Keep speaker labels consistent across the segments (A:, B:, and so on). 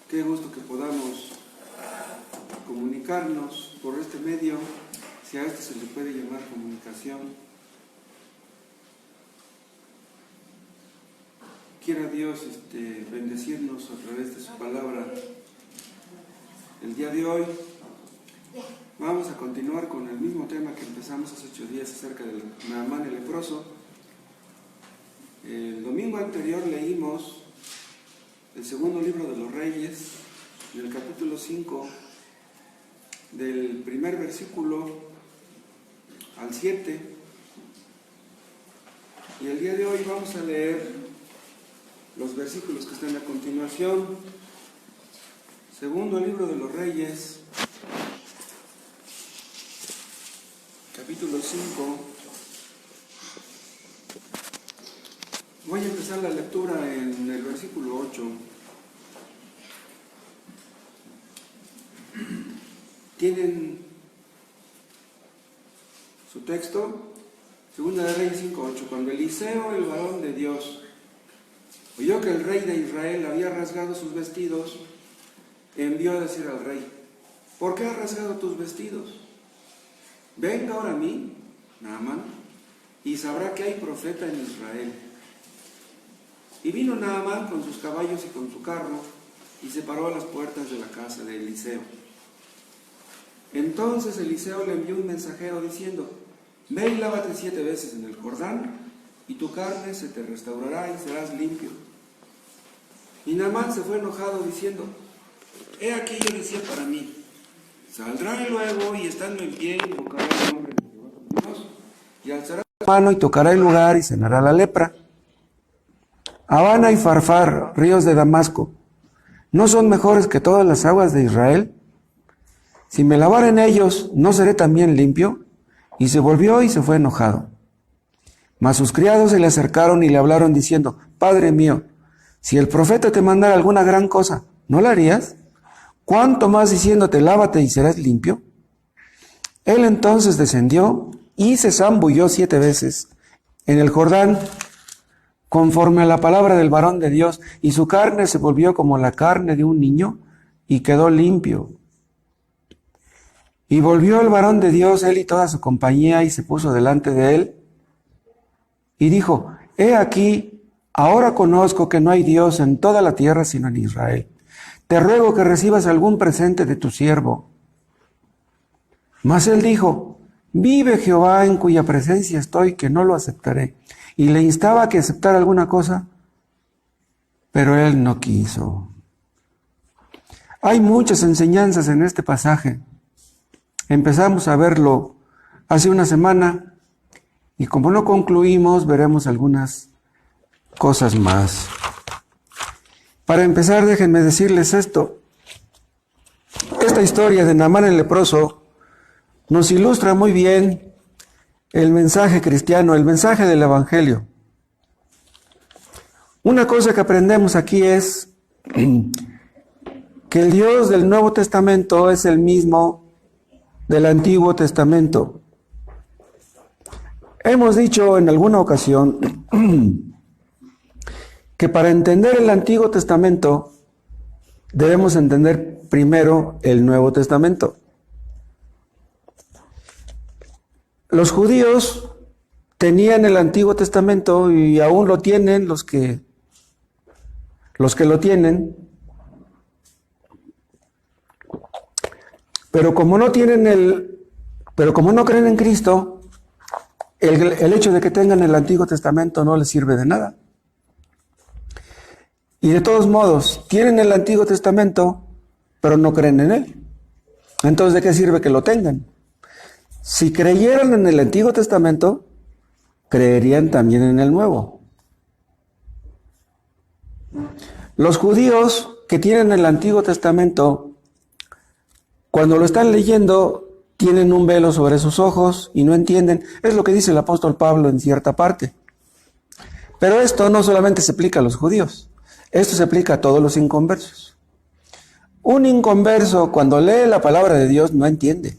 A: Qué gusto que podamos comunicarnos por este medio, si a esto se le puede llamar comunicación. Quiera Dios bendecirnos a través de su palabra. El día de hoy vamos a continuar con el mismo tema que empezamos hace 8 días acerca del Naamán el leproso. El domingo anterior leímos el segundo libro de los Reyes, en el capítulo 5, del primer versículo al 7. Y el día de hoy vamos a leer los versículos que están a continuación. Segundo libro de los Reyes, capítulo 5. Voy a empezar la lectura en el versículo 8. ¿Tienen su texto? Segunda de Reyes 5:8. Cuando Eliseo, el varón de Dios, oyó que el rey de Israel había rasgado sus vestidos, envió a decir al rey: ¿por qué has rasgado tus vestidos? Venga ahora a mí, Naamán, y sabrá que hay profeta en Israel. Y vino Naamán con sus caballos y con su carro, y se paró a las puertas de la casa de Eliseo. Entonces Eliseo le envió un mensajero diciendo: ve y lávate 7 veces en el Jordán, y tu carne se te restaurará y serás limpio. Y Naamán se fue enojado diciendo: he aquí yo decía para mí, saldrá luego y estando en pie invocará el nombre de Jehová tu Dios, y alzará su mano y tocará el lugar y sanará la lepra. Habana y Farfar, ríos de Damasco, ¿no son mejores que todas las aguas de Israel? Si me lavare en ellos, ¿no seré también limpio? Y se volvió y se fue enojado. Mas sus criados se le acercaron y le hablaron diciendo: Padre mío, si el profeta te mandara alguna gran cosa, ¿no la harías? ¿Cuánto más diciéndote: lávate y serás limpio? Él entonces descendió y se zambulló 7 veces en el Jordán, conforme a la palabra del varón de Dios, y su carne se volvió como la carne de un niño, y quedó limpio. Y volvió el varón de Dios, él y toda su compañía, y se puso delante de él, y dijo: he aquí, ahora conozco que no hay Dios en toda la tierra sino en Israel. Te ruego que recibas algún presente de tu siervo. Mas él dijo: vive Jehová en cuya presencia estoy, que no lo aceptaré. Y le instaba a que aceptara alguna cosa, pero él no quiso. Hay muchas enseñanzas en este pasaje. Empezamos a verlo hace una semana, y como no concluimos, veremos algunas cosas más. Para empezar, déjenme decirles esto. Esta historia de Naamán el leproso nos ilustra muy bien el mensaje cristiano, el mensaje del Evangelio. Una cosa que aprendemos aquí es que el Dios del Nuevo Testamento es el mismo del Antiguo Testamento. Hemos dicho en alguna ocasión que para entender el Antiguo Testamento debemos entender primero el Nuevo Testamento. Los judíos tenían el Antiguo Testamento y aún lo tienen los que lo tienen, pero como no creen en Cristo, el hecho de que tengan el Antiguo Testamento no les sirve de nada. Y de todos modos, tienen el Antiguo Testamento, pero no creen en él. Entonces, ¿de qué sirve que lo tengan? Si creyeran en el Antiguo Testamento, creerían también en el Nuevo. Los judíos que tienen el Antiguo Testamento, cuando lo están leyendo, tienen un velo sobre sus ojos y no entienden. Es lo que dice el apóstol Pablo en cierta parte. Pero esto no solamente se aplica a los judíos, esto se aplica a todos los inconversos. Un inconverso, cuando lee la palabra de Dios, no entiende.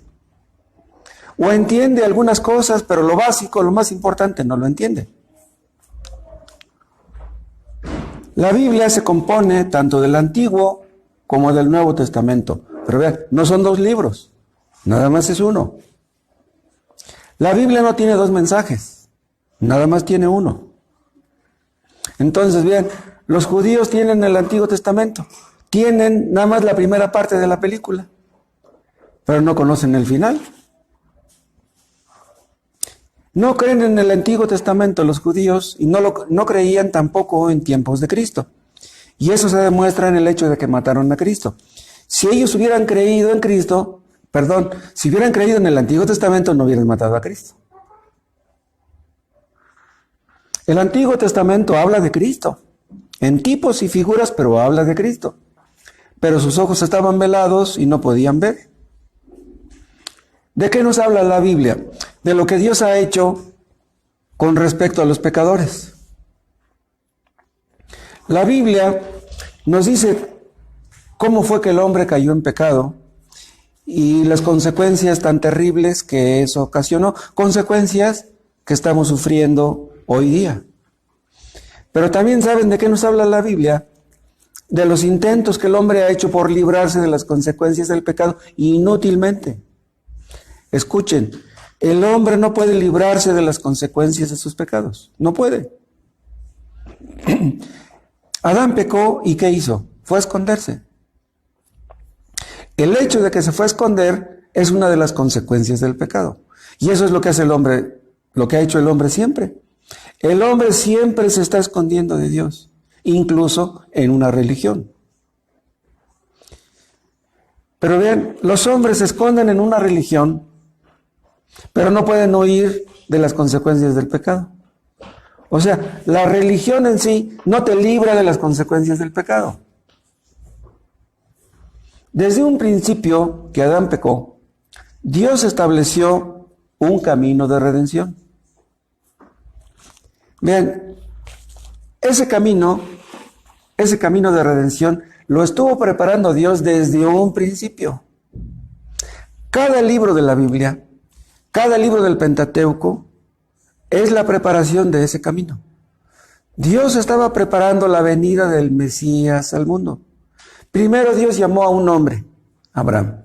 A: O entiende algunas cosas, pero lo básico, lo más importante, no lo entiende. La Biblia se compone tanto del Antiguo como del Nuevo Testamento. Pero vean, no son dos libros, nada más es uno. La Biblia no tiene dos mensajes, nada más tiene uno. Entonces, bien, los judíos tienen el Antiguo Testamento, tienen nada más la primera parte de la película, pero no conocen el final. No creen en el Antiguo Testamento los judíos y no creían tampoco en tiempos de Cristo. Y eso se demuestra en el hecho de que mataron a Cristo. Si ellos hubieran creído en Cristo, si hubieran creído en el Antiguo Testamento, no hubieran matado a Cristo. El Antiguo Testamento habla de Cristo, en tipos y figuras, pero habla de Cristo. Pero sus ojos estaban velados y no podían ver. ¿De qué nos habla la Biblia? De lo que Dios ha hecho con respecto a los pecadores. La Biblia nos dice cómo fue que el hombre cayó en pecado y las consecuencias tan terribles que eso ocasionó, consecuencias que estamos sufriendo hoy día. Pero también saben de qué nos habla la Biblia, de los intentos que el hombre ha hecho por librarse de las consecuencias del pecado inútilmente. Escuchen, el hombre no puede librarse de las consecuencias de sus pecados, no puede. Adán pecó y ¿qué hizo? Fue a esconderse. El hecho de que se fue a esconder es una de las consecuencias del pecado. Y eso es lo que hace el hombre, lo que ha hecho el hombre siempre. El hombre siempre se está escondiendo de Dios, incluso en una religión. Pero vean, los hombres se esconden en una religión, pero no pueden huir de las consecuencias del pecado. O sea, la religión en sí no te libra de las consecuencias del pecado. Desde un principio que Adán pecó, Dios estableció un camino de redención. Vean, ese camino de redención lo estuvo preparando Dios desde un principio. Cada libro de la Biblia, cada libro del Pentateuco, es la preparación de ese camino. Dios estaba preparando la venida del Mesías al mundo. Primero Dios llamó a un hombre, Abraham.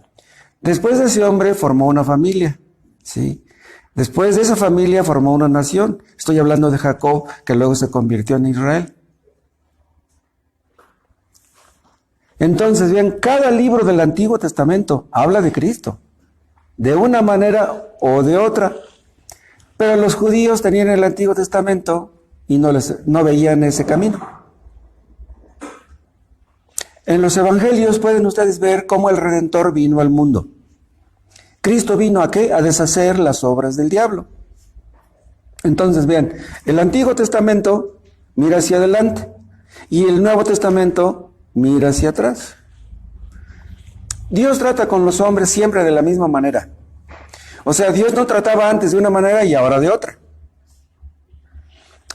A: Después de ese hombre formó una familia, ¿sí? Después de esa familia formó una nación. Estoy hablando de Jacob, que luego se convirtió en Israel. Entonces, bien, cada libro del Antiguo Testamento habla de Cristo, de una manera o de otra. Pero los judíos tenían el Antiguo Testamento y no veían ese camino. En los evangelios pueden ustedes ver cómo el Redentor vino al mundo. Cristo vino ¿a qué? A deshacer las obras del diablo. Entonces, vean, el Antiguo Testamento mira hacia adelante y el Nuevo Testamento mira hacia atrás. Dios trata con los hombres siempre de la misma manera. O sea, Dios no trataba antes de una manera y ahora de otra.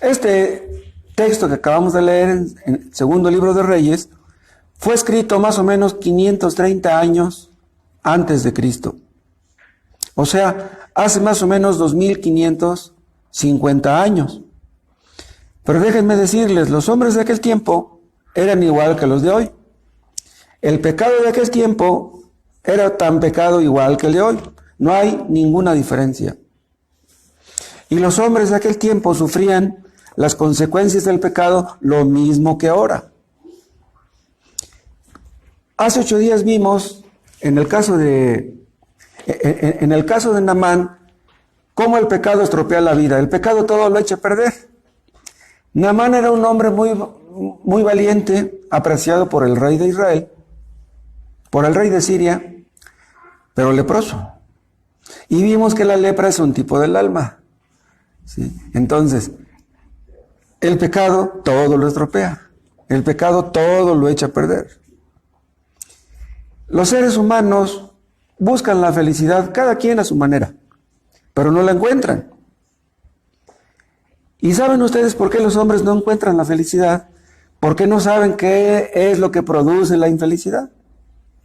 A: Este texto que acabamos de leer en el segundo libro de Reyes fue escrito más o menos 530 años antes de Cristo. O sea, hace más o menos 2550 años. Pero déjenme decirles, los hombres de aquel tiempo eran igual que los de hoy. El pecado de aquel tiempo era tan pecado igual que el de hoy. No hay ninguna diferencia. Y los hombres de aquel tiempo sufrían las consecuencias del pecado lo mismo que ahora. Hace 8 días vimos, en el caso de Naamán, cómo el pecado estropea la vida. El pecado todo lo echa a perder. Naamán era un hombre muy valiente, apreciado por el rey de Israel, por el rey de Siria, pero leproso. Y vimos que la lepra es un tipo del alma, ¿sí? Entonces, el pecado todo lo estropea. El pecado todo lo echa a perder. Los seres humanos buscan la felicidad, cada quien a su manera, pero no la encuentran. ¿Y saben ustedes por qué los hombres no encuentran la felicidad? ¿Por qué no saben qué es lo que produce la infelicidad?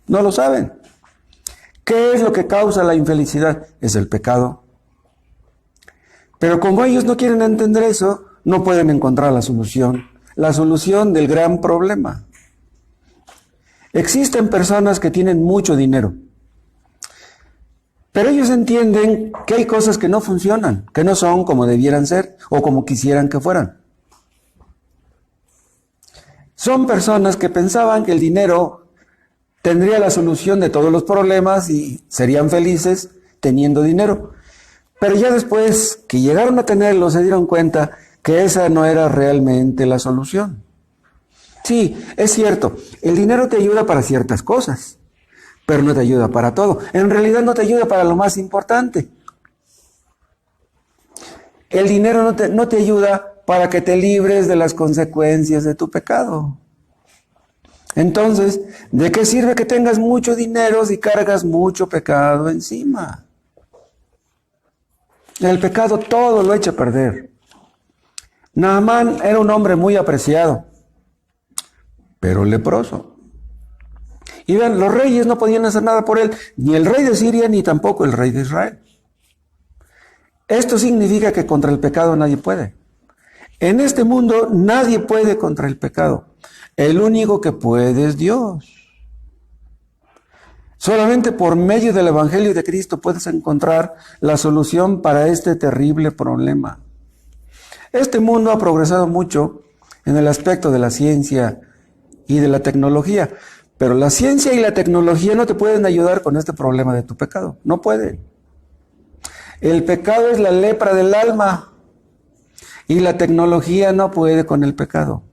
A: No lo saben. ¿Qué es lo que causa la infelicidad? Es el pecado. Pero como ellos no quieren entender eso, no pueden encontrar la solución del gran problema. Existen personas que tienen mucho dinero, pero ellos entienden que hay cosas que no funcionan, que no son como debieran ser o como quisieran que fueran. Son personas que pensaban que el dinero tendría la solución de todos los problemas y serían felices teniendo dinero. Pero ya después que llegaron a tenerlo, se dieron cuenta que esa no era realmente la solución. Sí, es cierto, el dinero te ayuda para ciertas cosas, pero no te ayuda para todo. En realidad no te ayuda para lo más importante. El dinero no te ayuda para que te libres de las consecuencias de tu pecado. Entonces, ¿de qué sirve que tengas mucho dinero si cargas mucho pecado encima? El pecado todo lo echa a perder. Naamán era un hombre muy apreciado, pero leproso. Y vean, los reyes no podían hacer nada por él, ni el rey de Siria, ni tampoco el rey de Israel. Esto significa que contra el pecado nadie puede. En este mundo nadie puede contra el pecado. El único que puede es Dios. Solamente por medio del Evangelio de Cristo puedes encontrar la solución para este terrible problema. Este mundo ha progresado mucho en el aspecto de la ciencia y de la tecnología, pero la ciencia y la tecnología no te pueden ayudar con este problema de tu pecado. No pueden. El pecado es la lepra del alma y la tecnología no puede con el pecado.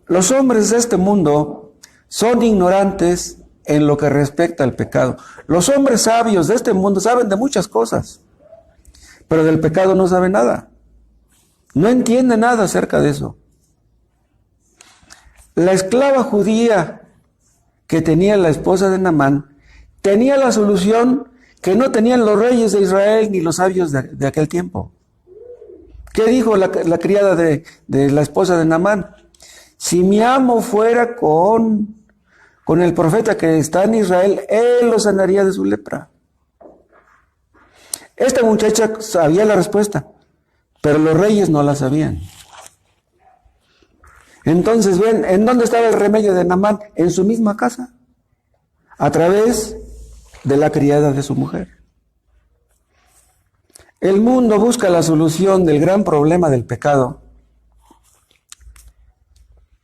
A: Los hombres de este mundo son ignorantes en lo que respecta al pecado. Los hombres sabios de este mundo saben de muchas cosas, pero del pecado no saben nada. No entienden nada acerca de eso. La esclava judía que tenía la esposa de Naamán tenía la solución que no tenían los reyes de Israel ni los sabios de aquel tiempo. ¿Qué dijo la criada de la esposa de Naamán? Si mi amo fuera con el profeta que está en Israel, él lo sanaría de su lepra. Esta muchacha sabía la respuesta, pero los reyes no la sabían. Entonces, ven, ¿en dónde estaba el remedio de Naamán? En su misma casa, a través de la criada de su mujer. El mundo busca la solución del gran problema del pecado,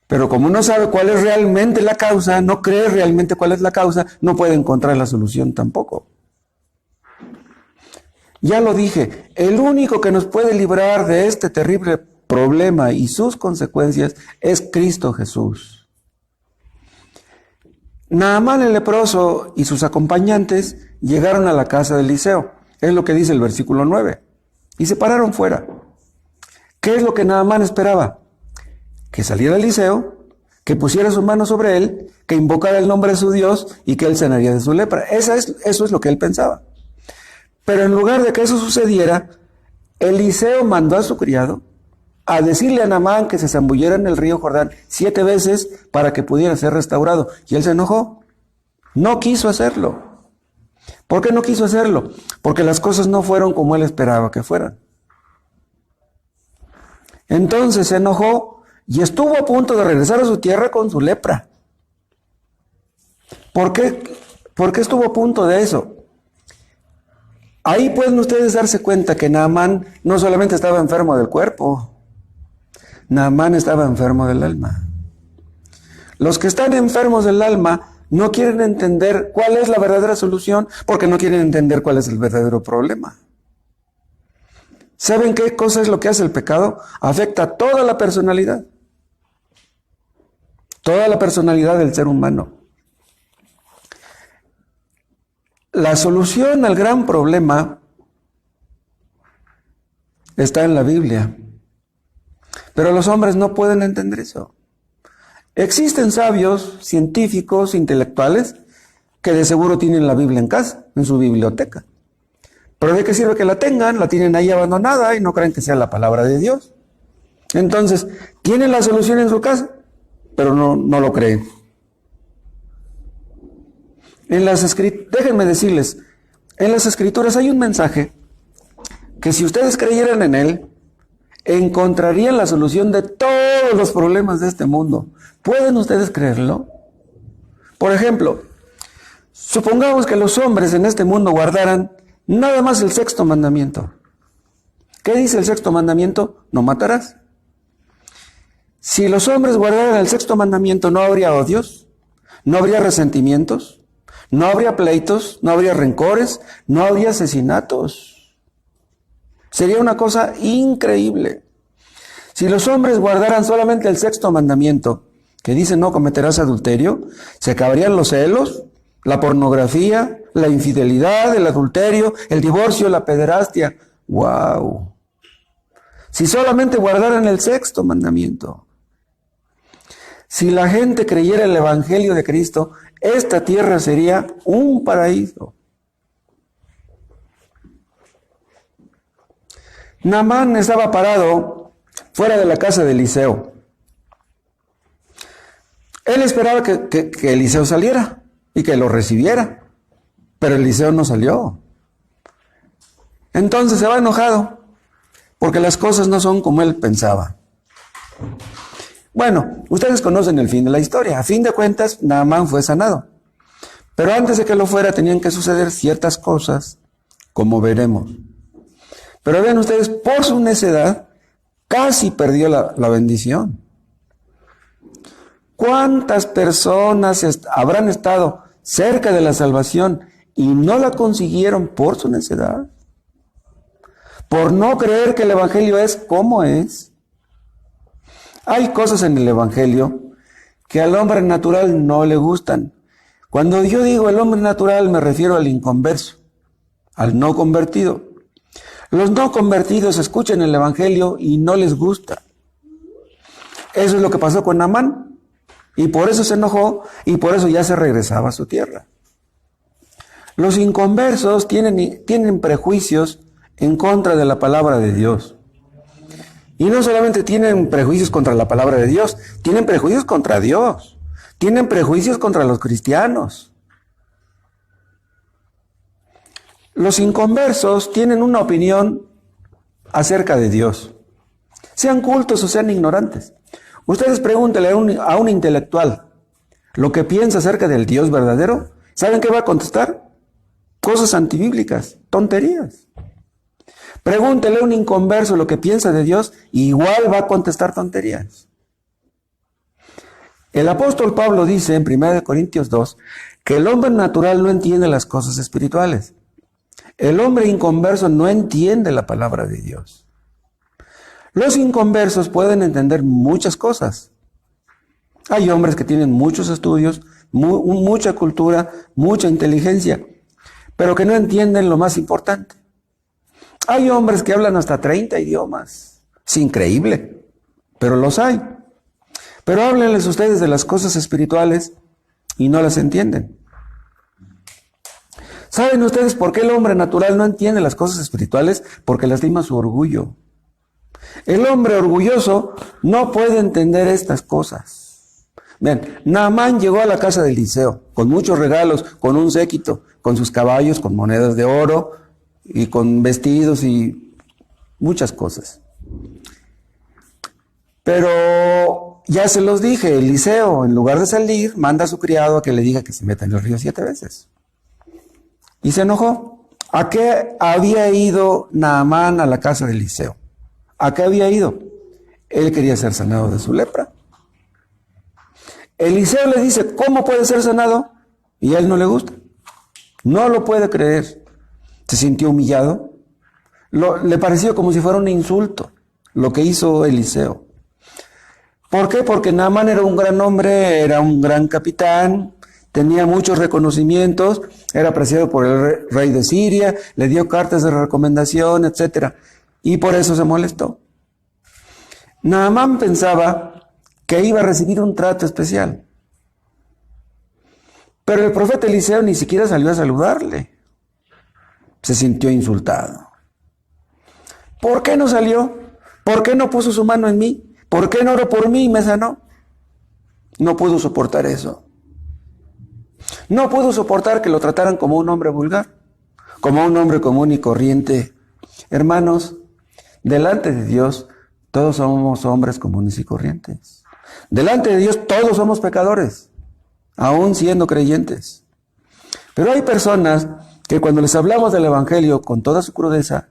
A: pero como no sabe cuál es realmente la causa, no cree realmente cuál es la causa, no puede encontrar la solución tampoco. Ya lo dije, el único que nos puede librar de este terrible problema y sus consecuencias es Cristo Jesús. Naamán el leproso y sus acompañantes llegaron a la casa de Eliseo, es lo que dice el versículo 9, y se pararon fuera. ¿Qué es lo que Naamán esperaba? Que saliera Eliseo, que pusiera su mano sobre él, que invocara el nombre de su Dios y que él sanaría de su lepra. Eso es lo que él pensaba. Pero en lugar de que eso sucediera, Eliseo mandó a su criado a decirle a Naamán que se zambullera en el río Jordán 7 veces para que pudiera ser restaurado. Y él se enojó. No quiso hacerlo. ¿Por qué no quiso hacerlo? Porque las cosas no fueron como él esperaba que fueran. Entonces se enojó y estuvo a punto de regresar a su tierra con su lepra. ¿Por qué estuvo a punto de eso? Ahí pueden ustedes darse cuenta que Naamán no solamente estaba enfermo del cuerpo, Naamán estaba enfermo del alma. Los que están enfermos del alma no quieren entender cuál es la verdadera solución porque no quieren entender cuál es el verdadero problema. ¿Saben qué cosa es lo que hace el pecado? Afecta a toda la personalidad. Toda la personalidad del ser humano. La solución al gran problema está en la Biblia. Pero los hombres no pueden entender eso. Existen sabios, científicos, intelectuales, que de seguro tienen la Biblia en casa, en su biblioteca. Pero ¿de qué sirve que la tengan? La tienen ahí abandonada y no creen que sea la palabra de Dios. Entonces, tienen la solución en su casa, pero no lo creen. Déjenme decirles, en las Escrituras hay un mensaje que si ustedes creyeran en él, encontrarían la solución de todos los problemas de este mundo. ¿Pueden ustedes creerlo? Por ejemplo, supongamos que los hombres en este mundo guardaran nada más el 6º mandamiento. ¿Qué dice el 6º mandamiento? No matarás. Si los hombres guardaran el 6º mandamiento, no habría odios, no habría resentimientos, no habría pleitos, no habría rencores, no habría asesinatos. Sería una cosa increíble. Si los hombres guardaran solamente el 6º mandamiento, que dice no cometerás adulterio, se acabarían los celos, la pornografía, la infidelidad, el adulterio, el divorcio, la pederastia. ¡Wow! Si solamente guardaran el 6º mandamiento. Si la gente creyera el Evangelio de Cristo, esta tierra sería un paraíso. Naamán estaba parado fuera de la casa de Eliseo. Él esperaba que Eliseo saliera y que lo recibiera, pero Eliseo no salió. Entonces se va enojado, porque las cosas no son como él pensaba. Bueno, ustedes conocen el fin de la historia. A fin de cuentas, Naamán fue sanado. Pero antes de que lo fuera, tenían que suceder ciertas cosas, como veremos. Pero vean ustedes, por su necedad, casi perdió la bendición. ¿Cuántas personas habrán estado cerca de la salvación y no la consiguieron por su necedad? Por no creer que el Evangelio es como es. Hay cosas en el Evangelio que al hombre natural no le gustan. Cuando yo digo el hombre natural me refiero al inconverso, al no convertido. Los no convertidos escuchan el Evangelio y no les gusta. Eso es lo que pasó con Naamán. Y por eso se enojó y por eso ya se regresaba a su tierra. Los inconversos tienen prejuicios en contra de la palabra de Dios. Y no solamente tienen prejuicios contra la palabra de Dios, tienen prejuicios contra Dios. Tienen prejuicios contra los cristianos. Los inconversos tienen una opinión acerca de Dios. Sean cultos o sean ignorantes. Ustedes pregúntenle a un intelectual lo que piensa acerca del Dios verdadero. ¿Saben qué va a contestar? Cosas antibíblicas, tonterías. Pregúntele a un inconverso lo que piensa de Dios, igual va a contestar tonterías. El apóstol Pablo dice en 1 Corintios 2 que el hombre natural no entiende las cosas espirituales. El hombre inconverso no entiende la palabra de Dios. Los inconversos pueden entender muchas cosas. Hay hombres que tienen muchos estudios, mucha cultura, mucha inteligencia, pero que no entienden lo más importante. Hay hombres que hablan hasta 30 idiomas. Es increíble, pero los hay. Pero háblenles ustedes de las cosas espirituales y no las entienden. ¿Saben ustedes por qué el hombre natural no entiende las cosas espirituales? Porque lastima su orgullo. El hombre orgulloso no puede entender estas cosas. Ven, Naamán llegó a la casa de Eliseo con muchos regalos, con un séquito, con sus caballos, con monedas de oro y con vestidos y muchas cosas. Pero ya se los dije, Eliseo, en lugar de salir, manda a su criado a que le diga que se meta en el río 7 veces. Y se enojó. ¿A qué había ido Naamán a la casa de Eliseo? ¿A qué había ido? Él quería ser sanado de su lepra. Eliseo le dice, ¿cómo puede ser sanado? Y a él no le gusta. No lo puede creer. Se sintió humillado. Le pareció como si fuera un insulto lo que hizo Eliseo. ¿Por qué? Porque Naamán era un gran hombre, era un gran capitán, tenía muchos reconocimientos, era apreciado por el rey de Siria, le dio cartas de recomendación, etc. Y por eso se molestó. Naamán pensaba que iba a recibir un trato especial. Pero el profeta Eliseo ni siquiera salió a saludarle. Se sintió insultado. ¿Por qué no salió? ¿Por qué no puso su mano en mí? ¿Por qué no oró por mí y me sanó? No pudo soportar eso. No pudo soportar que lo trataran como un hombre vulgar, como un hombre común y corriente. Hermanos, delante de Dios, todos somos hombres comunes y corrientes. Delante de Dios todos somos pecadores, aún siendo creyentes. Pero hay personas que cuando les hablamos del Evangelio con toda su crudeza,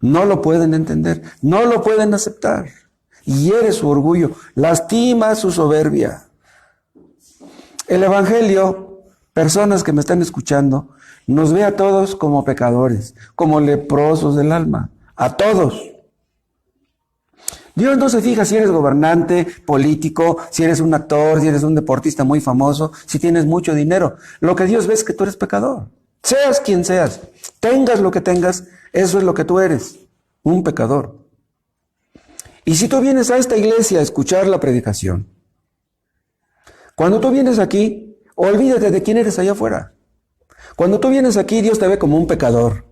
A: no lo pueden entender, no lo pueden aceptar. Hiere su orgullo, lastima su soberbia. El Evangelio, personas que me están escuchando, nos ve a todos como pecadores, como leprosos del alma, a todos. Dios no se fija si eres gobernante, político, si eres un actor, si eres un deportista muy famoso, si tienes mucho dinero. Lo que Dios ve es que tú eres pecador. Seas quien seas, tengas lo que tengas, eso es lo que tú eres, un pecador. Y si tú vienes a esta iglesia a escuchar la predicación, cuando tú vienes aquí, olvídate de quién eres allá afuera. Cuando tú vienes aquí, Dios te ve como un pecador.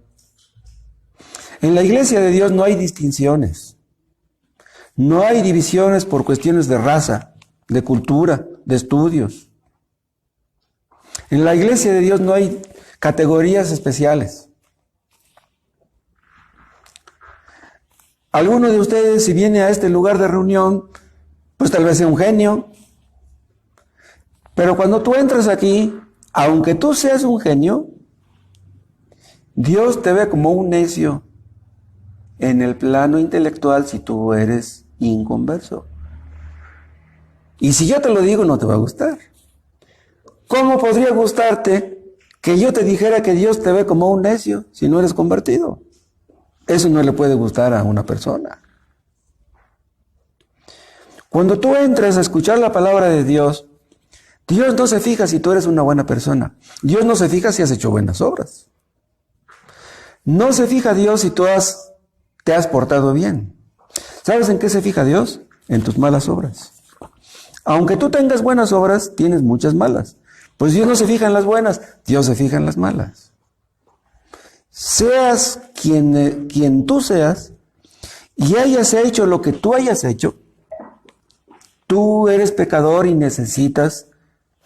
A: En la iglesia de Dios no hay distinciones. No hay divisiones por cuestiones de raza, de cultura, de estudios. En la iglesia de Dios no hay categorías especiales. Alguno de ustedes, si viene a este lugar de reunión, pues tal vez sea un genio. Pero cuando tú entras aquí, aunque tú seas un genio, Dios te ve como un necio en el plano intelectual si tú eres inconverso. Y si yo te lo digo, no te va a gustar. ¿Cómo podría gustarte que yo te dijera que Dios te ve como un necio si no eres convertido? Eso no le puede gustar a una persona. Cuando tú entras a escuchar la palabra de Dios, Dios no se fija si tú eres una buena persona. Dios no se fija si has hecho buenas obras. No se fija Dios si tú te has portado bien. ¿Sabes en qué se fija Dios? En tus malas obras. Aunque tú tengas buenas obras, tienes muchas malas. Pues Dios no se fija en las buenas, Dios se fija en las malas. Seas quien tú seas y hayas hecho lo que tú hayas hecho, tú eres pecador y necesitas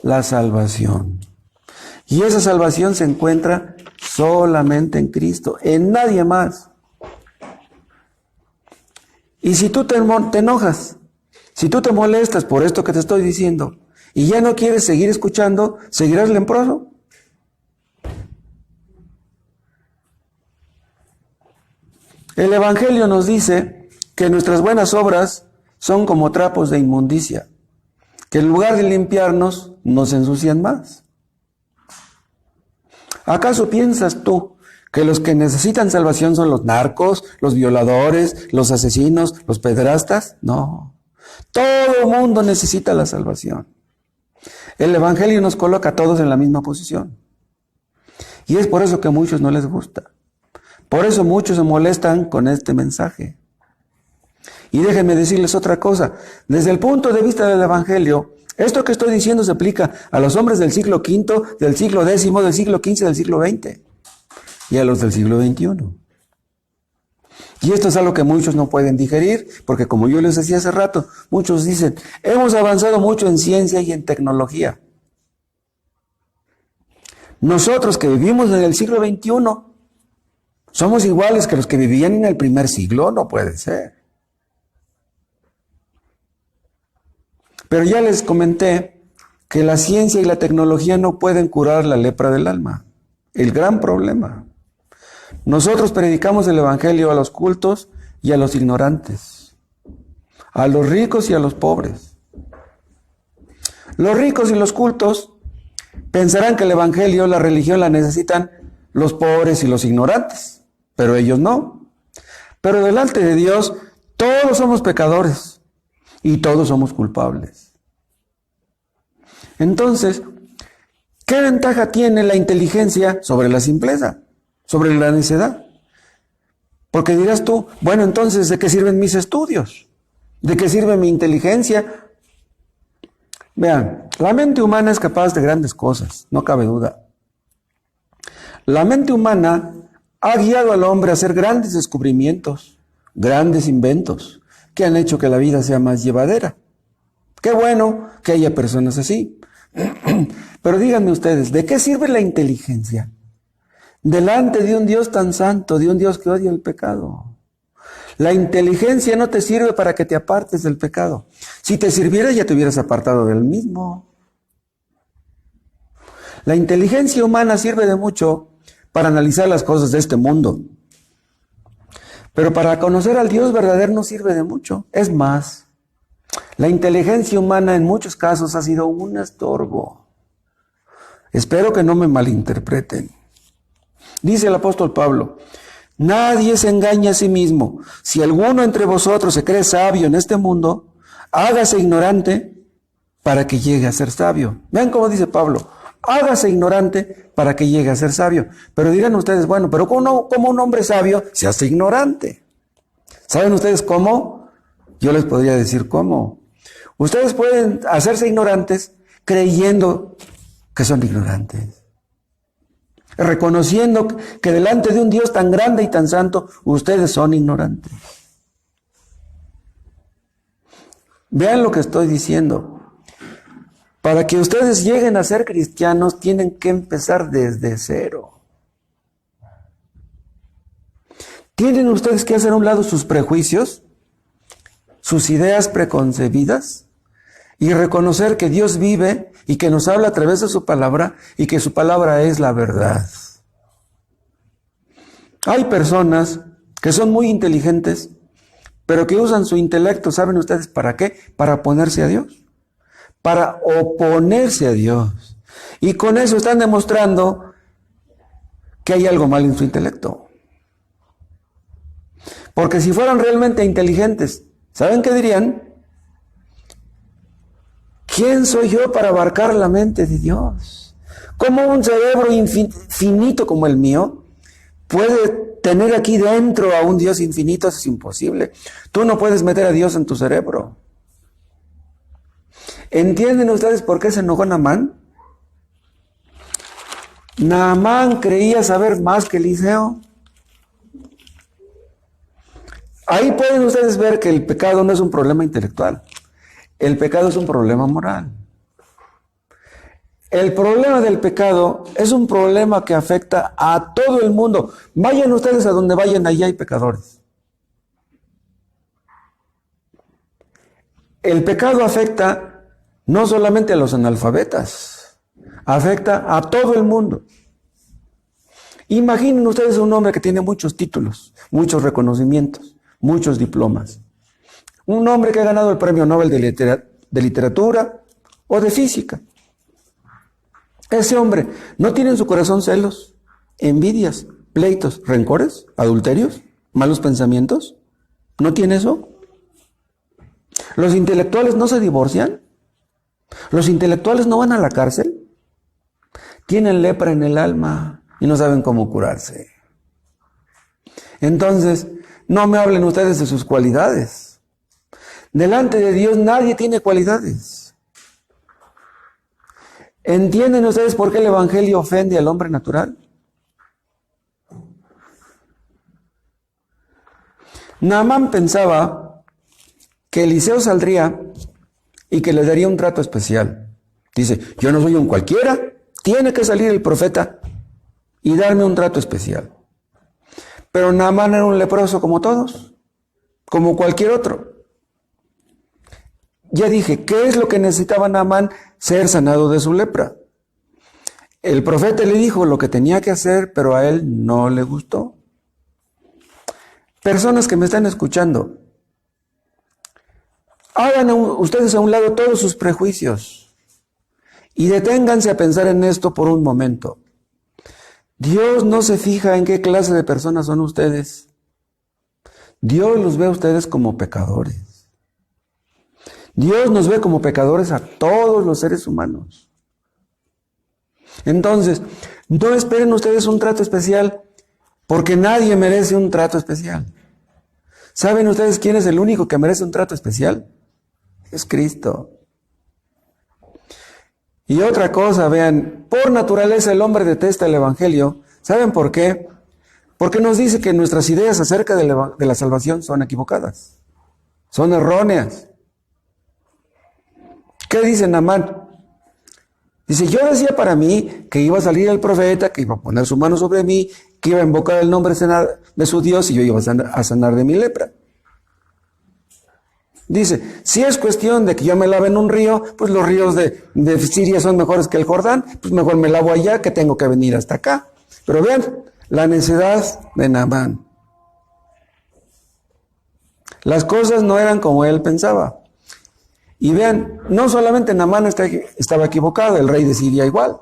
A: la salvación. Y esa salvación se encuentra solamente en Cristo, en nadie más. Y si tú te enojas, si tú te molestas por esto que te estoy diciendo y ya no quieres seguir escuchando, ¿seguirás leproso? El Evangelio nos dice que nuestras buenas obras son como trapos de inmundicia, que en lugar de limpiarnos, nos ensucian más. ¿Acaso piensas tú que los que necesitan salvación son los narcos, los violadores, los asesinos, los pederastas? No. Todo mundo necesita la salvación. El Evangelio nos coloca a todos en la misma posición. Y es por eso que a muchos no les gusta. Por eso muchos se molestan con este mensaje. Y déjenme decirles otra cosa. Desde el punto de vista del Evangelio, esto que estoy diciendo se aplica a los hombres del siglo V, del siglo X, del siglo XV, del siglo XX. Y a los del siglo XXI. Y esto es algo que muchos no pueden digerir, porque como yo les decía hace rato, muchos dicen, hemos avanzado mucho en ciencia y en tecnología. Nosotros que vivimos en el siglo XXI, somos iguales que los que vivían en el primer siglo, no puede ser. Pero ya les comenté que la ciencia y la tecnología no pueden curar la lepra del alma, el gran problema. Nosotros predicamos el Evangelio a los cultos y a los ignorantes, a los ricos y a los pobres. Los ricos y los cultos pensarán que el Evangelio, la religión la necesitan los pobres y los ignorantes, pero ellos no. Pero delante de Dios todos somos pecadores y todos somos culpables. Entonces, ¿qué ventaja tiene la inteligencia sobre la simpleza? Sobre la necedad. Porque dirás tú, bueno, entonces, ¿de qué sirven mis estudios? ¿De qué sirve mi inteligencia? Vean, la mente humana es capaz de grandes cosas, no cabe duda. La mente humana ha guiado al hombre a hacer grandes descubrimientos, grandes inventos, que han hecho que la vida sea más llevadera. Qué bueno que haya personas así. Pero díganme ustedes, ¿de qué sirve la inteligencia delante de un Dios tan santo, de un Dios que odia el pecado? La inteligencia no te sirve para que te apartes del pecado. Si te sirviera, ya te hubieras apartado del mismo. La inteligencia humana sirve de mucho para analizar las cosas de este mundo. Pero para conocer al Dios verdadero no sirve de mucho. Es más, la inteligencia humana en muchos casos ha sido un estorbo. Espero que no me malinterpreten. Dice el apóstol Pablo: nadie se engaña a sí mismo. Si alguno entre vosotros se cree sabio en este mundo, hágase ignorante para que llegue a ser sabio. Vean cómo dice Pablo: hágase ignorante para que llegue a ser sabio. Pero dirán ustedes, bueno, pero ¿cómo un hombre sabio se hace ignorante? ¿Saben ustedes cómo? Yo les podría decir cómo. Ustedes pueden hacerse ignorantes creyendo que son ignorantes, reconociendo que delante de un Dios tan grande y tan santo, ustedes son ignorantes. Vean lo que estoy diciendo. Para que ustedes lleguen a ser cristianos, tienen que empezar desde cero. Tienen ustedes que hacer a un lado sus prejuicios, sus ideas preconcebidas, y reconocer que Dios vive y que nos habla a través de su palabra y que su palabra es la verdad. Hay personas que son muy inteligentes, pero que usan su intelecto, ¿saben ustedes para qué? Para oponerse a Dios. Para oponerse a Dios. Y con eso están demostrando que hay algo mal en su intelecto. Porque si fueran realmente inteligentes, ¿saben qué dirían? ¿Quién soy yo para abarcar la mente de Dios? ¿Cómo un cerebro infinito como el mío puede tener aquí dentro a un Dios infinito? Eso es imposible. Tú no puedes meter a Dios en tu cerebro. ¿Entienden ustedes por qué se enojó Naamán? Naamán creía saber más que Eliseo. Ahí pueden ustedes ver que el pecado no es un problema intelectual. El pecado es un problema moral. El problema del pecado es un problema que afecta a todo el mundo. Vayan ustedes a donde vayan, allá hay pecadores. El pecado afecta no solamente a los analfabetas, afecta a todo el mundo. Imaginen ustedes un hombre que tiene muchos títulos, muchos reconocimientos, muchos diplomas. Un hombre que ha ganado el premio Nobel de literatura o de física. Ese hombre no tiene en su corazón celos, envidias, pleitos, rencores, adulterios, malos pensamientos. ¿No tiene eso? ¿Los intelectuales no se divorcian? ¿Los intelectuales no van a la cárcel? Tienen lepra en el alma y no saben cómo curarse. Entonces, no me hablen ustedes de sus cualidades. Delante de Dios nadie tiene cualidades. ¿Entienden ustedes por qué el Evangelio ofende al hombre natural? Naamán pensaba que Eliseo saldría y que le daría un trato especial. Dice, yo no soy un cualquiera, tiene que salir el profeta y darme un trato especial. Pero Naamán era un leproso como todos, como cualquier otro. Ya dije, ¿qué es lo que necesitaba Naamán? Ser sanado de su lepra. El profeta le dijo lo que tenía que hacer, pero a él no le gustó. Personas que me están escuchando, hagan ustedes a un lado todos sus prejuicios y deténganse a pensar en esto por un momento. Dios no se fija en qué clase de personas son ustedes. Dios los ve a ustedes como pecadores. Dios nos ve como pecadores a todos los seres humanos. Entonces, no esperen ustedes un trato especial, porque nadie merece un trato especial. ¿Saben ustedes quién es el único que merece un trato especial? Es Cristo. Y otra cosa, vean, por naturaleza el hombre detesta el Evangelio. ¿Saben por qué? Porque nos dice que nuestras ideas acerca de la salvación son equivocadas, son erróneas. ¿Qué dice Naamán? Dice, yo decía para mí que iba a salir el profeta, que iba a poner su mano sobre mí, que iba a invocar el nombre de su Dios y yo iba a sanar de mi lepra.
B: Dice, si es cuestión de que yo me lave en un río, pues los ríos de Siria son mejores que el Jordán, pues mejor me lavo allá que tengo que venir hasta acá. Pero vean, la necedad de Naamán. Las cosas no eran como él pensaba. Y vean, no solamente Naamán estaba equivocado, el rey de Siria igual.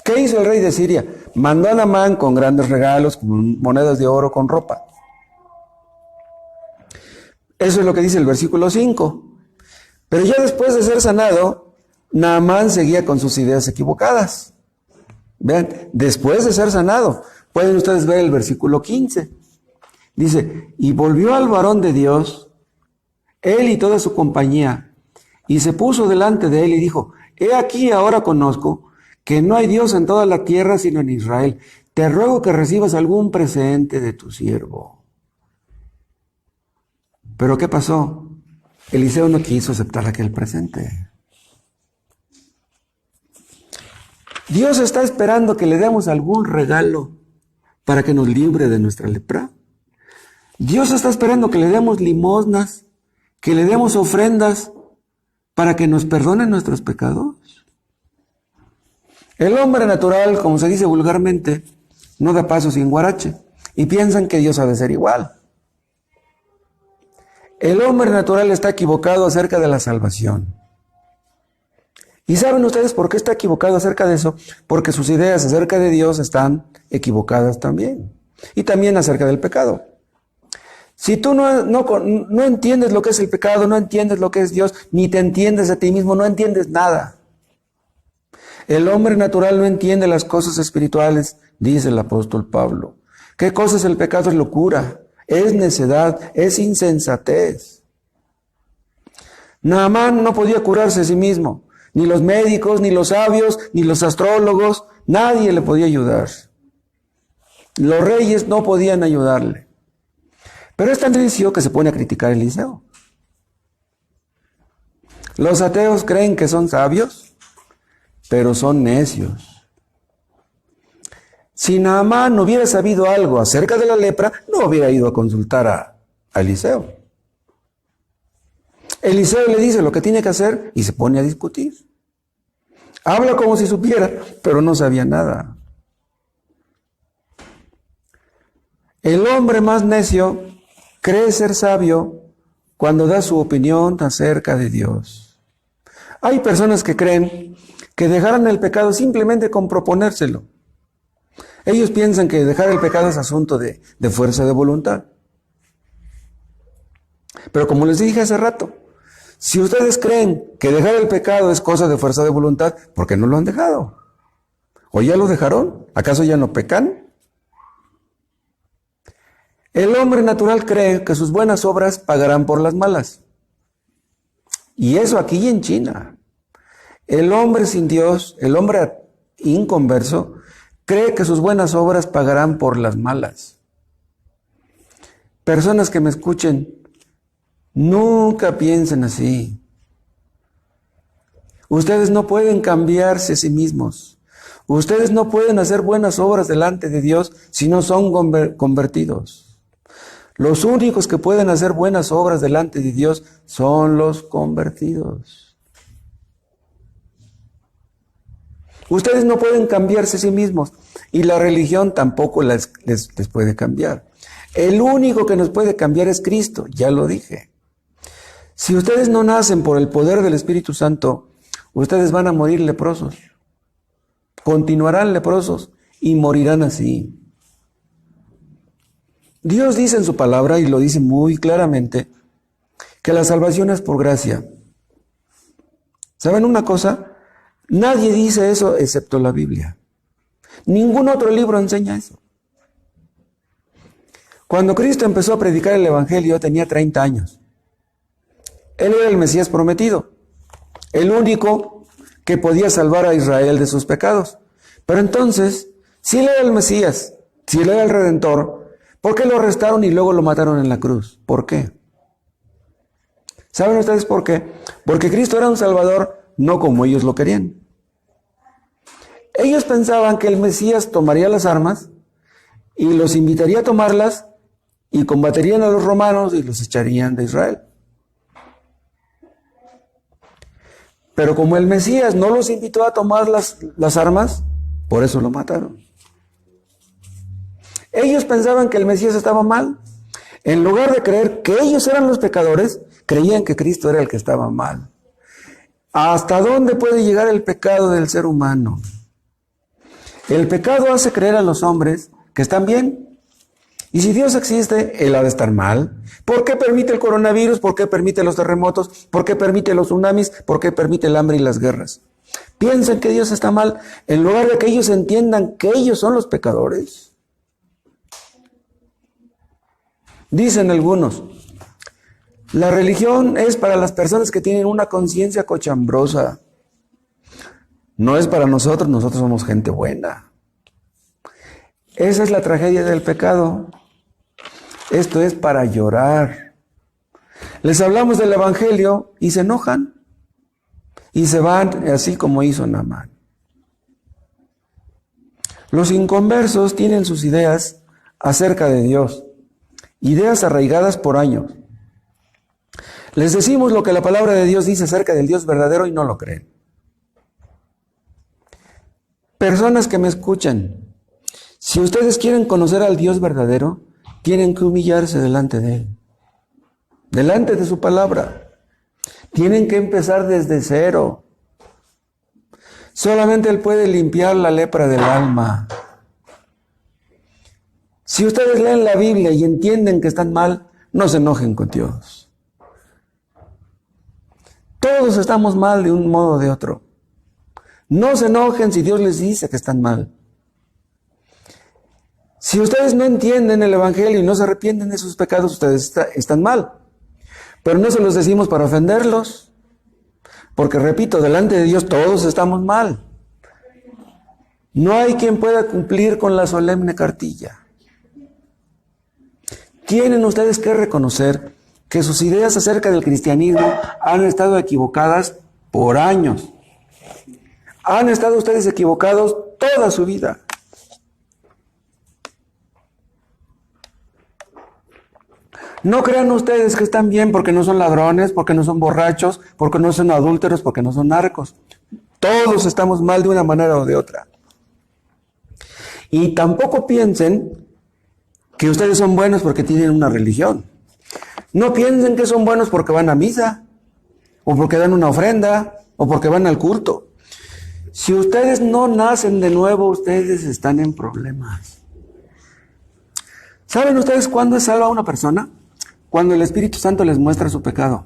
B: ¿Qué hizo el rey de Siria? Mandó a Naamán con grandes regalos, con monedas de oro, con ropa. Eso es lo que dice el versículo 5. Pero ya después de ser sanado, Naamán seguía con sus ideas equivocadas. Vean, después de ser sanado, pueden ustedes ver el versículo 15. Dice, y volvió al varón de Dios, él y toda su compañía, y se puso delante de él y dijo, he aquí ahora conozco que no hay Dios en toda la tierra sino en Israel. Te ruego que recibas algún presente de tu siervo. Pero ¿qué pasó? Eliseo no quiso aceptar aquel presente. Dios está esperando que le demos algún regalo para que nos libre de nuestra lepra. Dios está esperando que le demos limosnas, que le demos ofrendas para que nos perdonen nuestros pecados. El hombre natural, como se dice vulgarmente, no da paso sin guarache y piensan que Dios ha de ser igual. El hombre natural está equivocado acerca de la salvación. ¿Y saben ustedes por qué está equivocado acerca de eso? Porque sus ideas acerca de Dios están equivocadas también. Y también acerca del pecado. Si tú no entiendes lo que es el pecado, no entiendes lo que es Dios, ni te entiendes a ti mismo, no entiendes nada. El hombre natural no entiende las cosas espirituales, dice el apóstol Pablo. ¿Qué cosa es el pecado? Es locura, es necedad, es insensatez. Naamán no podía curarse a sí mismo. Ni los médicos, ni los sabios, ni los astrólogos, nadie le podía ayudar. Los reyes no podían ayudarle. Pero es tan necio que se pone a criticar a Eliseo. Los ateos creen que son sabios, pero son necios. Si Naamán no hubiera sabido algo acerca de la lepra, no hubiera ido a consultar a Eliseo. Eliseo le dice lo que tiene que hacer y se pone a discutir. Habla como si supiera, pero no sabía nada. El hombre más necio cree ser sabio cuando da su opinión acerca de Dios. Hay personas que creen que dejarán el pecado simplemente con proponérselo. Ellos piensan que dejar el pecado es asunto de fuerza de voluntad. Pero como les dije hace rato, si ustedes creen que dejar el pecado es cosa de fuerza de voluntad, ¿por qué no lo han dejado? ¿O ya lo dejaron? ¿Acaso ya no pecan? El hombre natural cree que sus buenas obras pagarán por las malas. Y eso aquí en China. El hombre sin Dios, el hombre inconverso, cree que sus buenas obras pagarán por las malas. Personas que me escuchen, nunca piensen así. Ustedes no pueden cambiarse a sí mismos. Ustedes no pueden hacer buenas obras delante de Dios si no son convertidos. Los únicos que pueden hacer buenas obras delante de Dios son los convertidos. Ustedes no pueden cambiarse a sí mismos y la religión tampoco les puede cambiar. El único que nos puede cambiar es Cristo, ya lo dije. Si ustedes no nacen por el poder del Espíritu Santo, ustedes van a morir leprosos. Continuarán leprosos y morirán así. Dios dice en su palabra, y lo dice muy claramente, que la salvación es por gracia. ¿Saben una cosa? Nadie dice eso excepto la Biblia. Ningún otro libro enseña eso. Cuando Cristo empezó a predicar el Evangelio tenía 30 años. Él era el Mesías prometido, el único que podía salvar a Israel de sus pecados. Pero entonces, si él era el Mesías, si él era el Redentor, ¿por qué lo arrestaron y luego lo mataron en la cruz? ¿Por qué? ¿Saben ustedes por qué? Porque Cristo era un Salvador no como ellos lo querían. Ellos pensaban que el Mesías tomaría las armas y los invitaría a tomarlas y combaterían a los romanos y los echarían de Israel. Pero como el Mesías no los invitó a tomar las armas, por eso lo mataron. Ellos pensaban que el Mesías estaba mal. En lugar de creer que ellos eran los pecadores, creían que Cristo era el que estaba mal. ¿Hasta dónde puede llegar el pecado del ser humano? El pecado hace creer a los hombres que están bien. Y si Dios existe, Él ha de estar mal. ¿Por qué permite el coronavirus? ¿Por qué permite los terremotos? ¿Por qué permite los tsunamis? ¿Por qué permite el hambre y las guerras? Piensan que Dios está mal en lugar de que ellos entiendan que ellos son los pecadores. Dicen algunos, la religión es para las personas que tienen una conciencia cochambrosa. No es para nosotros, nosotros somos gente buena. Esa es la tragedia del pecado. Esto es para llorar. Les hablamos del Evangelio y se enojan. Y se van así como hizo Naamán. Los inconversos tienen sus ideas acerca de Dios. Ideas arraigadas por años. Les decimos lo que la palabra de Dios dice acerca del Dios verdadero y no lo creen. Personas que me escuchan, si ustedes quieren conocer al Dios verdadero, tienen que humillarse delante de Él, delante de su palabra. Tienen que empezar desde cero. Solamente Él puede limpiar la lepra del alma. Si ustedes leen la Biblia y entienden que están mal, no se enojen con Dios. Todos estamos mal de un modo o de otro. No se enojen si Dios les dice que están mal. Si ustedes no entienden el Evangelio y no se arrepienten de sus pecados, ustedes están mal. Pero no se los decimos para ofenderlos. Porque, repito, delante de Dios todos estamos mal. No hay quien pueda cumplir con la solemne cartilla. Tienen ustedes que reconocer que sus ideas acerca del cristianismo han estado equivocadas por años. Han estado ustedes equivocados toda su vida. No crean ustedes que están bien porque no son ladrones, porque no son borrachos, porque no son adúlteros, porque no son narcos. Todos estamos mal de una manera o de otra. Y tampoco piensen que ustedes son buenos porque tienen una religión. No piensen que son buenos porque van a misa, o porque dan una ofrenda, o porque van al culto. Si ustedes no nacen de nuevo, ustedes están en problemas. ¿Saben ustedes cuándo es salva una persona? Cuando el Espíritu Santo les muestra su pecado.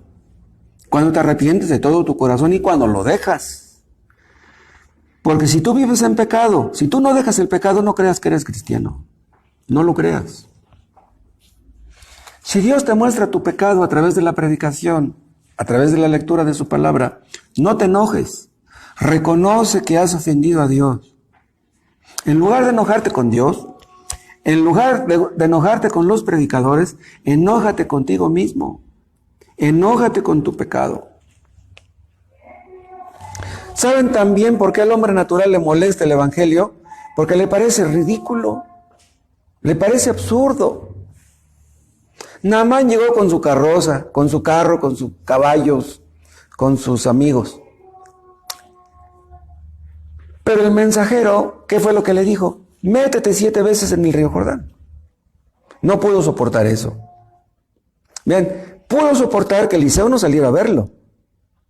B: Cuando te arrepientes de todo tu corazón y cuando lo dejas. Porque si tú vives en pecado, si tú no dejas el pecado, no creas que eres cristiano. No lo creas. Si Dios te muestra tu pecado a través de la predicación, a través de la lectura de su palabra, no te enojes. Reconoce que has ofendido a Dios. En lugar de enojarte con Dios, en lugar de enojarte con los predicadores, enójate contigo mismo. Enójate con tu pecado. ¿Saben también por qué al hombre natural le molesta el Evangelio? Porque le parece ridículo. Le parece absurdo. Naamán llegó con su carroza, con su carro, con sus caballos, con sus amigos. Pero el mensajero, ¿qué fue lo que le dijo? Métete 7 veces en el río Jordán. No pudo soportar eso. Bien, pudo soportar que Eliseo no saliera a verlo,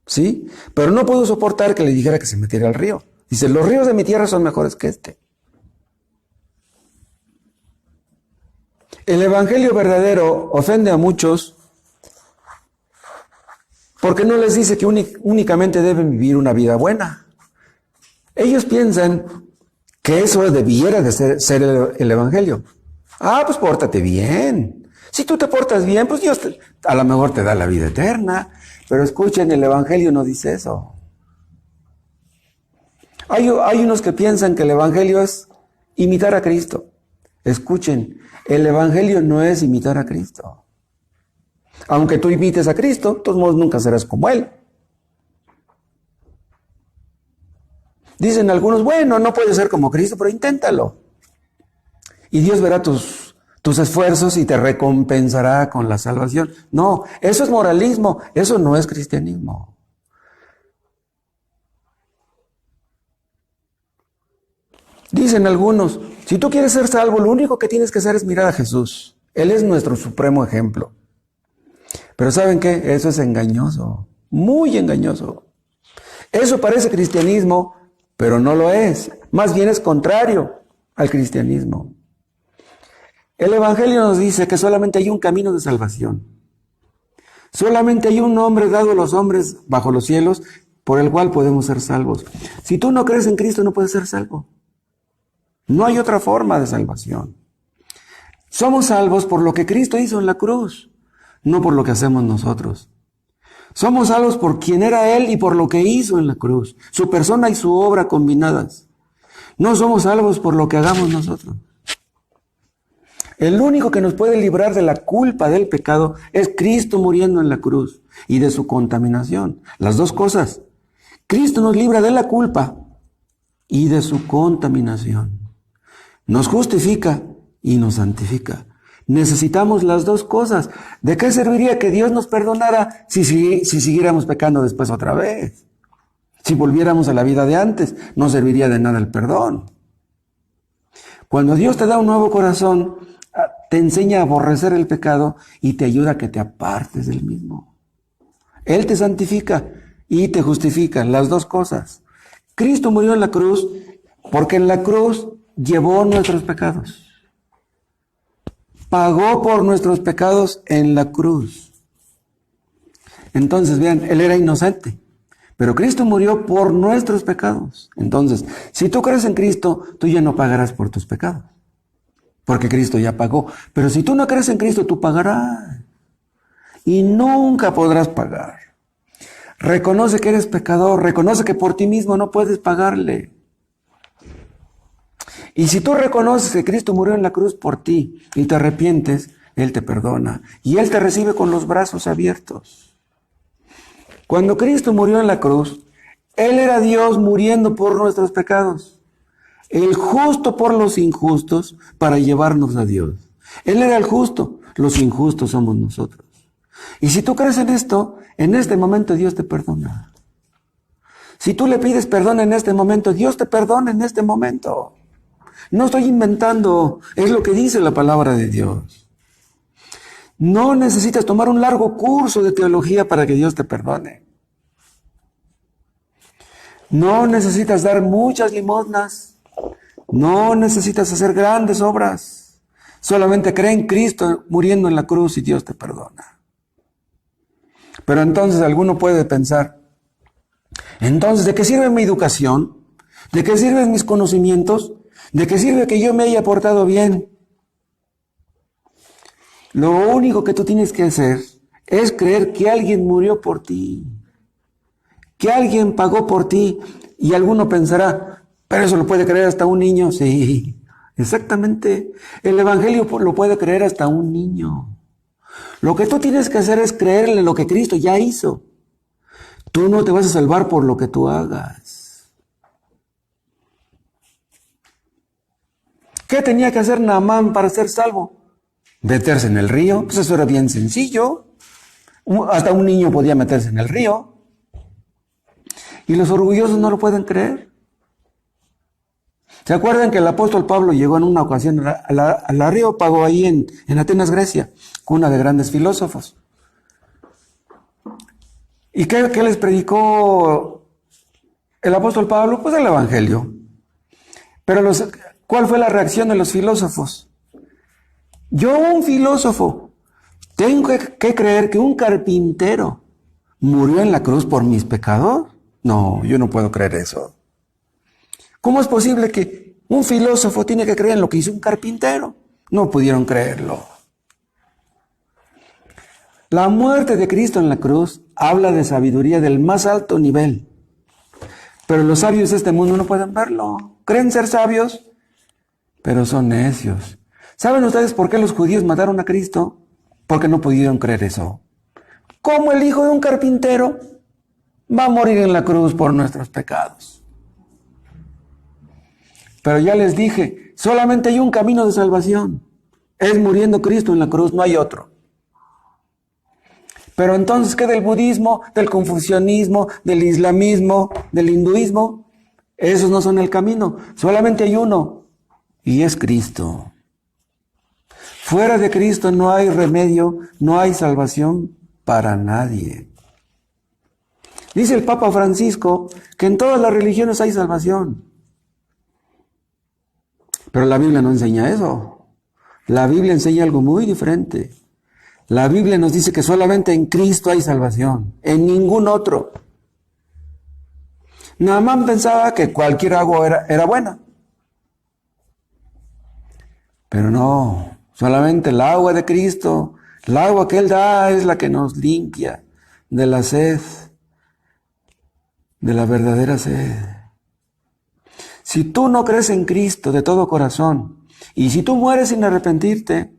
B: ¿sí? Pero no pudo soportar que le dijera que se metiera al río. Dice, los ríos de mi tierra son mejores que este. El Evangelio verdadero ofende a muchos porque no les dice que únicamente deben vivir una vida buena. Ellos piensan que eso debiera de ser el Evangelio. Pues pórtate bien. Si tú te portas bien, pues Dios a lo mejor te da la vida eterna. Pero escuchen, el Evangelio no dice eso. Hay unos que piensan que el Evangelio es imitar a Cristo. Escuchen, el Evangelio no es imitar a Cristo. Aunque tú imites a Cristo, de todos modos nunca serás como Él. Dicen algunos, bueno, no puedes ser como Cristo, pero inténtalo. Y Dios verá tus esfuerzos y te recompensará con la salvación. No, eso es moralismo, eso no es cristianismo. Dicen algunos, si tú quieres ser salvo, lo único que tienes que hacer es mirar a Jesús. Él es nuestro supremo ejemplo. Pero ¿saben qué? Eso es engañoso, muy engañoso. Eso parece cristianismo, pero no lo es. Más bien es contrario al cristianismo. El Evangelio nos dice que solamente hay un camino de salvación. Solamente hay un nombre dado a los hombres bajo los cielos por el cual podemos ser salvos. Si tú no crees en Cristo, no puedes ser salvo. No hay otra forma de salvación. Somos salvos por lo que Cristo hizo en la cruz, no por lo que hacemos nosotros. Somos salvos por quien era Él y por lo que hizo en la cruz, su persona y su obra combinadas. No somos salvos por lo que hagamos nosotros. El único que nos puede librar de la culpa del pecado es Cristo muriendo en la cruz y de su contaminación. Las dos cosas. Cristo nos libra de la culpa y de su contaminación. Nos justifica y nos santifica. Necesitamos las dos cosas. ¿De qué serviría que Dios nos perdonara si siguiéramos pecando después otra vez? Si volviéramos a la vida de antes, no serviría de nada el perdón. Cuando Dios te da un nuevo corazón, te enseña a aborrecer el pecado y te ayuda a que te apartes del mismo. Él te santifica y te justifica, las dos cosas. Cristo murió en la cruz porque en la cruz llevó nuestros pecados. Pagó por nuestros pecados en la cruz. Entonces, vean, Él era inocente, pero Cristo murió por nuestros pecados. Entonces, si tú crees en Cristo, tú ya no pagarás por tus pecados, porque Cristo ya pagó. Pero si tú no crees en Cristo, tú pagarás. Y nunca podrás pagar. Reconoce que eres pecador, reconoce que por ti mismo no puedes pagarle. Y si tú reconoces que Cristo murió en la cruz por ti y te arrepientes, Él te perdona y Él te recibe con los brazos abiertos. Cuando Cristo murió en la cruz, Él era Dios muriendo por nuestros pecados, el justo por los injustos para llevarnos a Dios. Él era el justo, los injustos somos nosotros. Y si tú crees en esto, en este momento Dios te perdona. Si tú le pides perdón en este momento, Dios te perdona en este momento. No estoy inventando, es lo que dice la palabra de Dios. No necesitas tomar un largo curso de teología para que Dios te perdone. No necesitas dar muchas limosnas. No necesitas hacer grandes obras. Solamente cree en Cristo muriendo en la cruz y Dios te perdona. Pero entonces alguno puede pensar, entonces, ¿de qué sirve mi educación? ¿De qué sirven mis conocimientos? ¿De qué sirve que yo me haya portado bien? Lo único que tú tienes que hacer es creer que alguien murió por ti, que alguien pagó por ti. Y alguno pensará, pero eso lo puede creer hasta un niño. Sí, exactamente. El Evangelio lo puede creer hasta un niño. Lo que tú tienes que hacer es creerle en lo que Cristo ya hizo. Tú no te vas a salvar por lo que tú hagas. ¿Qué tenía que hacer Naamán para ser salvo? ¿Meterse en el río? Pues eso era bien sencillo. Hasta un niño podía meterse en el río. Y los orgullosos no lo pueden creer. ¿Se acuerdan que el apóstol Pablo llegó en una ocasión al Areópago ahí en Atenas, Grecia, cuna de grandes filósofos? ¿Y qué les predicó el apóstol Pablo? Pues el Evangelio. Pero ¿cuál fue la reacción de los filósofos? Yo, un filósofo, tengo que creer que un carpintero murió en la cruz por mis pecados. No, yo no puedo creer eso. ¿Cómo es posible que un filósofo tiene que creer en lo que hizo un carpintero? No pudieron creerlo. La muerte de Cristo en la cruz habla de sabiduría del más alto nivel. Pero los sabios de este mundo no pueden verlo. Creen ser sabios, pero son necios. ¿Saben ustedes por qué los judíos mataron a Cristo? Porque no pudieron creer eso. ¿Cómo el hijo de un carpintero va a morir en la cruz por nuestros pecados? Pero ya les dije, solamente hay un camino de salvación. Es muriendo Cristo en la cruz, no hay otro. Pero entonces, ¿qué del budismo, del confucianismo, del islamismo, del hinduismo? Esos no son el camino. Solamente hay uno, y es Cristo. Fuera de Cristo no hay remedio, no hay salvación para nadie. Dice el Papa Francisco que en todas las religiones hay salvación. Pero la Biblia no enseña eso. La Biblia enseña algo muy diferente. La Biblia nos dice que solamente en Cristo hay salvación, en ningún otro. Naamán pensaba que cualquier agua era buena. Pero no, solamente el agua de Cristo, el agua que Él da es la que nos limpia de la sed, de la verdadera sed. Si tú no crees en Cristo de todo corazón, y si tú mueres sin arrepentirte,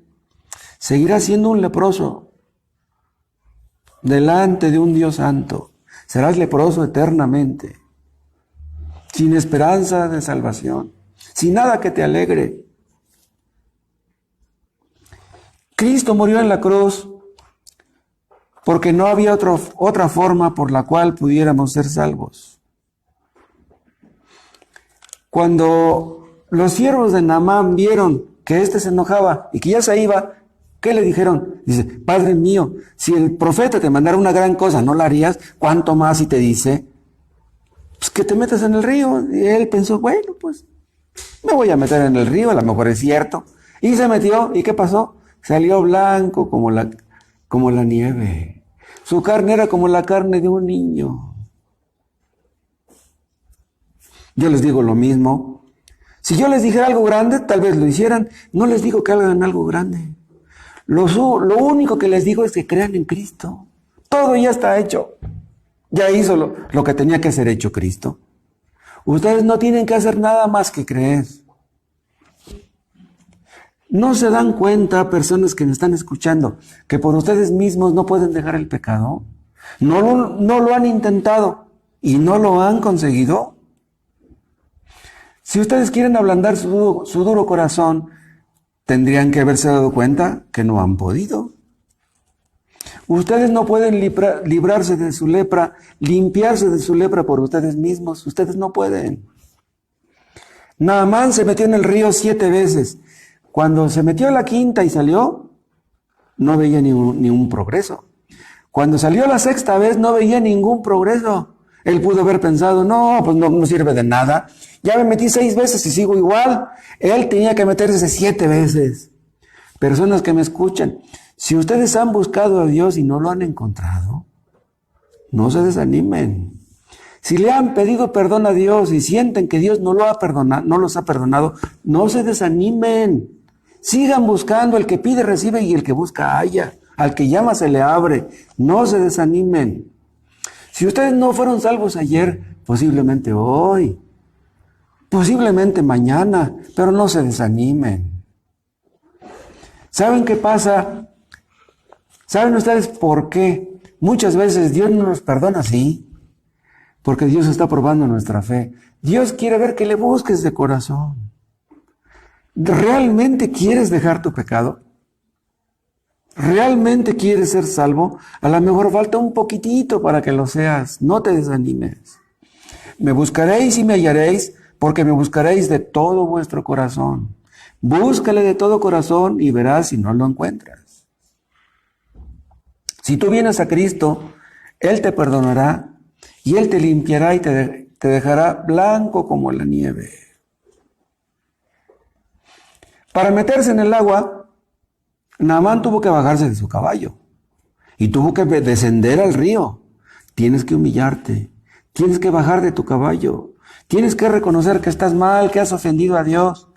B: seguirás siendo un leproso delante de un Dios santo. Serás leproso eternamente, sin esperanza de salvación, sin nada que te alegre. Cristo murió en la cruz porque no había otra forma por la cual pudiéramos ser salvos. Cuando los siervos de Naamán vieron que éste se enojaba y que ya se iba, ¿qué le dijeron? Dice, Padre mío, si el profeta te mandara una gran cosa, ¿no la harías? ¿Cuánto más si te dice, pues que te metas en el río? Y él pensó, bueno, pues me voy a meter en el río, a lo mejor es cierto. Y se metió, ¿y qué pasó? Salió blanco como la nieve. Su carne era como la carne de un niño. Yo les digo lo mismo. Si yo les dijera algo grande, tal vez lo hicieran. No les digo que hagan algo grande. Lo único que les digo es que crean en Cristo. Todo ya está hecho. Ya hizo lo que tenía que ser hecho Cristo. Ustedes no tienen que hacer nada más que creer. ¿No se dan cuenta, personas que me están escuchando, que por ustedes mismos no pueden dejar el pecado? ¿No lo han intentado y no lo han conseguido? Si ustedes quieren ablandar su duro corazón, tendrían que haberse dado cuenta que no han podido. Ustedes no pueden librarse de su lepra, limpiarse de su lepra por ustedes mismos. Ustedes no pueden. Naamán se metió en el río 7 veces. Cuando se metió a la quinta y salió, no veía ni un progreso. Cuando salió la 6ª vez, no veía ningún progreso. Él pudo haber pensado, no, pues no sirve de nada. Ya me metí 6 veces y sigo igual. Él tenía que meterse 7 veces. Personas que me escuchan, si ustedes han buscado a Dios y no lo han encontrado, no se desanimen. Si le han pedido perdón a Dios y sienten que Dios no los ha perdonado, no se desanimen. Sigan buscando, el que pide recibe y el que busca halla. Al que llama se le abre. No se desanimen. Si ustedes no fueron salvos ayer, posiblemente hoy, posiblemente mañana, pero no se desanimen. ¿Saben qué pasa? ¿Saben ustedes por qué? Muchas veces Dios no nos perdona así, porque Dios está probando nuestra fe. Dios quiere ver que le busques de corazón. ¿Realmente quieres dejar tu pecado? ¿Realmente quieres ser salvo? A lo mejor falta un poquitito para que lo seas. No te desanimes. Me buscaréis y me hallaréis, porque me buscaréis de todo vuestro corazón. Búscale de todo corazón y verás si no lo encuentras. Si tú vienes a Cristo, Él te perdonará y Él te limpiará y te dejará blanco como la nieve. Para meterse en el agua, Naamán tuvo que bajarse de su caballo y tuvo que descender al río. Tienes que humillarte, tienes que bajar de tu caballo, tienes que reconocer que estás mal, que has ofendido a Dios.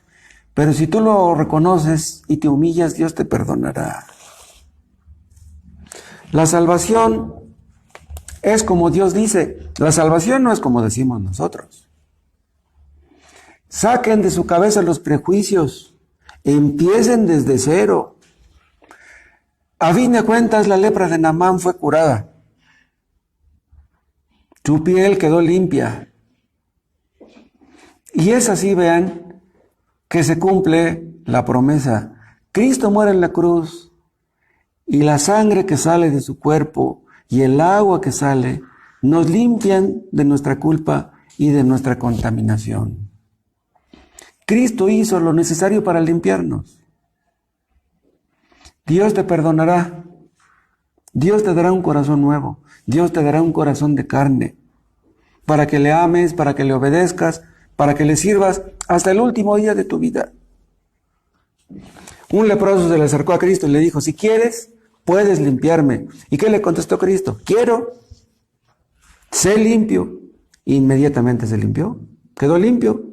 B: Pero si tú lo reconoces y te humillas, Dios te perdonará. La salvación es como Dios dice. La salvación no es como decimos nosotros. Saquen de su cabeza los prejuicios. Empiecen desde cero. A fin de cuentas, la lepra de Naamán fue curada. Su piel quedó limpia. Y es así, vean, que se cumple la promesa. Cristo muere en la cruz y la sangre que sale de su cuerpo y el agua que sale nos limpian de nuestra culpa y de nuestra contaminación. Cristo hizo lo necesario para limpiarnos. Dios te perdonará. Dios te dará un corazón nuevo. Dios te dará un corazón de carne para que le ames, para que le obedezcas, para que le sirvas hasta el último día de tu vida. Un leproso se le acercó a Cristo y le dijo, si quieres, puedes limpiarme. ¿Y qué le contestó Cristo? Quiero. Sé limpio. Inmediatamente se limpió. Quedó limpio.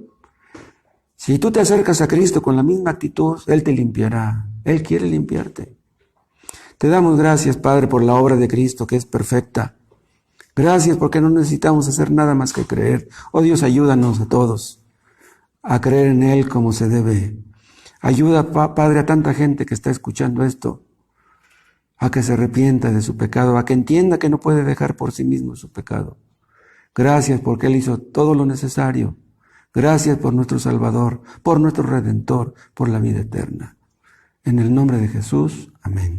B: Si tú te acercas a Cristo con la misma actitud, Él te limpiará. Él quiere limpiarte. Te damos gracias, Padre, por la obra de Cristo, que es perfecta. Gracias porque no necesitamos hacer nada más que creer. Oh Dios, ayúdanos a todos a creer en Él como se debe. Ayuda, Padre, a tanta gente que está escuchando esto, a que se arrepienta de su pecado, a que entienda que no puede dejar por sí mismo su pecado. Gracias porque Él hizo todo lo necesario. Gracias por nuestro Salvador, por nuestro Redentor, por la vida eterna. En el nombre de Jesús, amén.